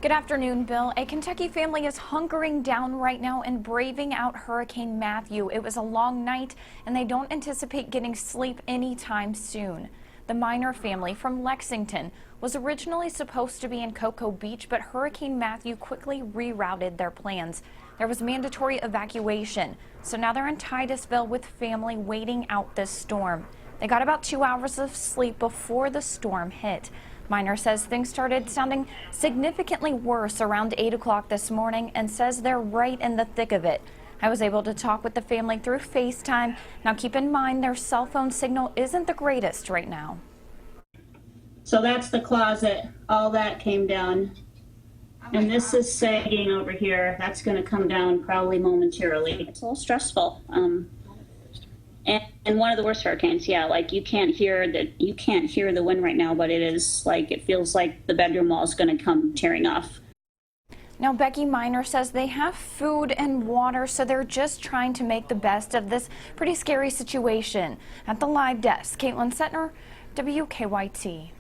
Good afternoon, Bill. A Kentucky family is hunkering down right now and braving out Hurricane Matthew. It was a long night and they don't anticipate getting sleep anytime soon. The Miner family from Lexington was originally supposed to be in Cocoa Beach, but Hurricane Matthew quickly rerouted their plans. There was mandatory evacuation, so now they're in Titusville with family waiting out this storm. They got about 2 hours of sleep before the storm hit. Miner says things started sounding significantly worse around 8 o'clock this morning and says they're right in the thick of it. I was able to talk with the family through FaceTime. Now keep in mind their cell phone signal isn't the greatest right now. So that's the closet. All that came down. And this is sagging over here. That's going to come down probably momentarily. It's a little stressful. And one of the worst hurricanes, yeah, like you can't hear the wind right now, but it feels like the bedroom wall is going to come tearing off. Now Becky Miner says they have food and water, so they're just trying to make the best of this pretty scary situation. At the live desk, Caitlin Setner, WKYT.